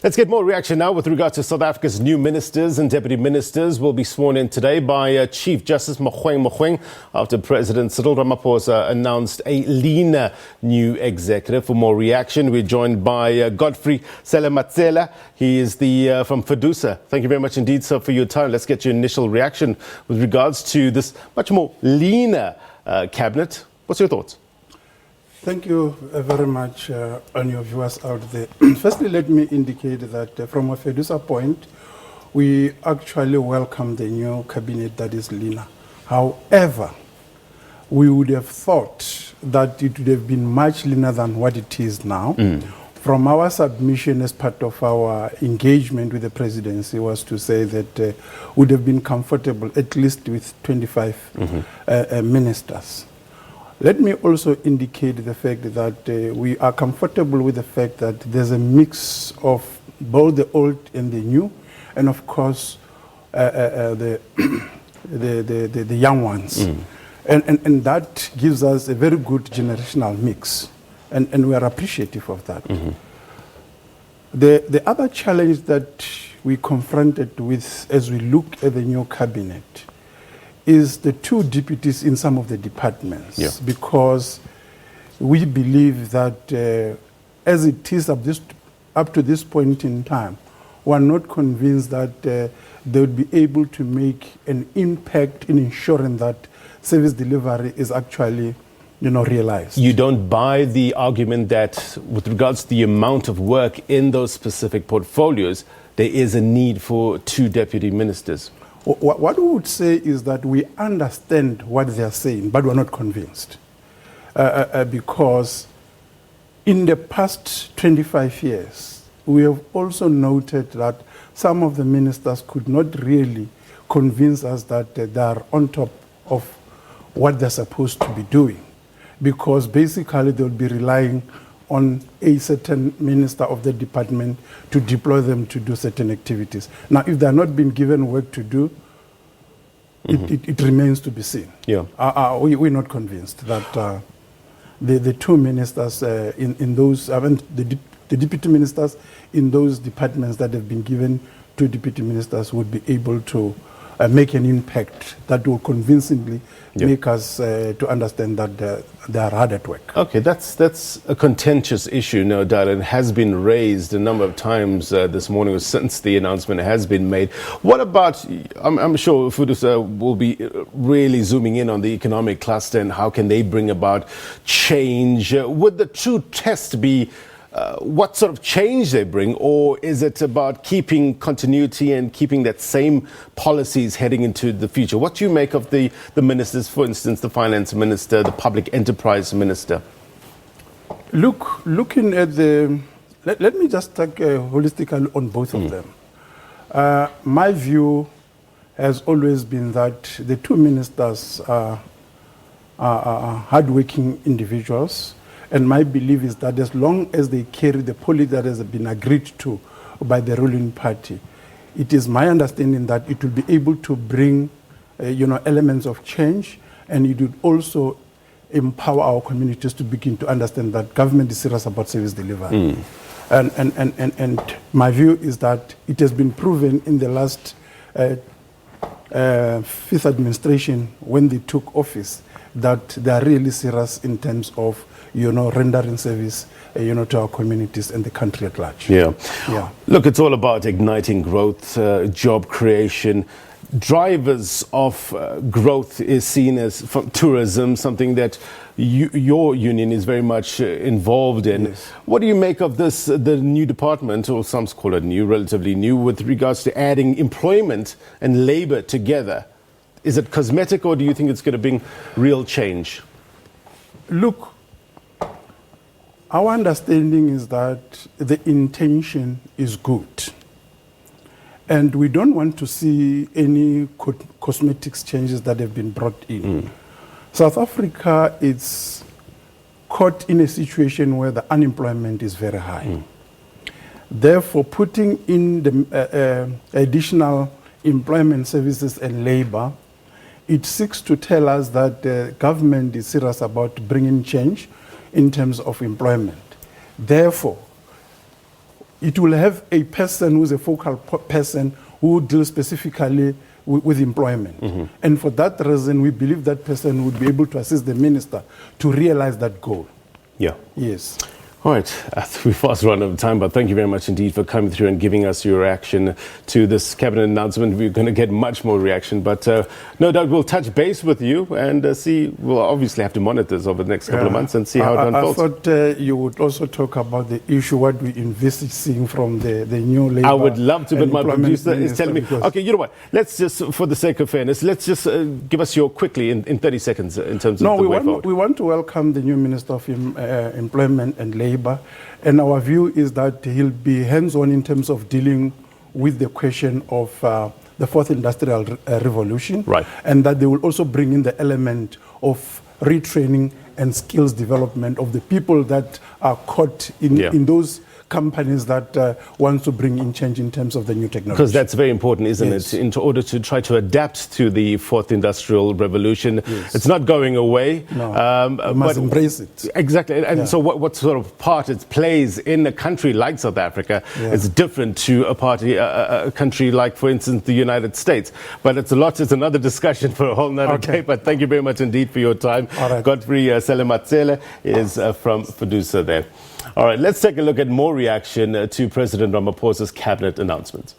Let's get more reaction now with regards to South Africa's new ministers and deputy ministers will be sworn in today by Chief Justice Mogoeng Mogoeng after President Cyril Ramaphosa announced a leaner new executive. For more reaction, we're joined by Godfrey Selamatsela. He is from FEDUSA. Thank you very much indeed, sir, for your time. Let's get your initial reaction with regards to this much more leaner cabinet. What's your thoughts? Thank you very much on your viewers out there. Firstly, let me indicate that from a FEDUSA point, we actually welcome the new cabinet that is leaner. However, we would have thought that it would have been much leaner than what it is now. From our submission as part of our engagement with the presidency was to say that would have been comfortable at least with 25 ministers. Let me also indicate the fact that we are comfortable with the fact that there's a mix of both the old and the new, and of course the young ones. And that gives us a very good generational mix, and we are appreciative of that. The other challenge that we confronted with as we look at the new cabinet is the two deputies in some of the departments, because we believe that as it is up to this point in time, we're not convinced that they would be able to make an impact in ensuring that service delivery is actually realized. You don't buy the argument that with regards to the amount of work in those specific portfolios, there is a need for two deputy ministers? What we would say is that we understand what they are saying, but we're not convinced. Because in the past 25 years, we have also noted that some of the ministers could not really convince us that they are on top of what they're supposed to be doing. Because basically they'll be relying on a certain minister of the department to deploy them to do certain activities. Now, if they're not being given work to do, it remains to be seen. We're not convinced that the two ministers in those, the deputy ministers in those departments that have been given to deputy ministers would be able to make an impact that will convincingly make us to understand that they are hard at work. Okay, that's a contentious issue, no doubt, and has been raised a number of times this morning since the announcement has been made. What about, I'm sure FEDUSA will be really zooming in on the economic cluster and how can they bring about change. Would the true test be what sort of change they bring, or is it about keeping continuity and keeping that same policies heading into the future? What do you make of the ministers, for instance, the finance minister, the public enterprise minister? Looking at let me just take holistically on both of them. My view has always been that the two ministers are hardworking individuals. And my belief is that as long as they carry the policy that has been agreed to by the ruling party, it is my understanding that it will be able to bring, elements of change, and it would also empower our communities to begin to understand that government is serious about service delivery. And my view is that it has been proven in the last fifth administration when they took office that they are really serious in terms of rendering service, to our communities and the country at large. Look, it's all about igniting growth, job creation. Drivers of growth is seen as from tourism, something that your union is very much involved in. What do you make of this, the new department, or some call it new, relatively new, with regards to adding employment and labor together? Is it cosmetic, or do you think it's going to bring real change? Look, our understanding is that the intention is good. And we don't want to see any cosmetics changes that have been brought in. South Africa is caught in a situation where the unemployment is very high. Therefore, putting in the additional employment services and labor, it seeks to tell us that the government is serious about bringing change in terms of employment. Therefore, it will have a person who's a focal person who deals specifically with employment. And for that reason, we believe that person would be able to assist the minister to realize that goal. Yeah. Yes. All right, we've fast run out of time, but thank you very much indeed for coming through and giving us your reaction to this cabinet announcement. We're going to get much more reaction, but no doubt we'll touch base with you and see. We'll obviously have to monitor this over the next couple of months and see how it unfolds. I thought you would also talk about the issue, what we envisage seeing from the new labor. I would love to, but my producer is telling me, okay, you know what, let's just, for the sake of fairness, let's just give us your quickly in 30 seconds in terms of the way forward. We want to welcome the new Minister of Employment and Labor. And our view is that he'll be hands-on in terms of dealing with the question of the fourth industrial revolution. Right. And that they will also bring in the element of retraining and skills development of the people that are caught in those companies that want to bring in change in terms of the new technology. Because that's very important, isn't it? In order to try to adapt to the fourth industrial revolution. Yes. It's not going away. No, we must embrace it. Exactly. And so what sort of part it plays in a country like South Africa is different to a country like, for instance, the United States. But it's another discussion for a whole nother day. But thank you very much indeed for your time. Godfrey Selamatsela is from FEDUSA there. All right, let's take a look at more reaction to President Ramaphosa's cabinet announcements.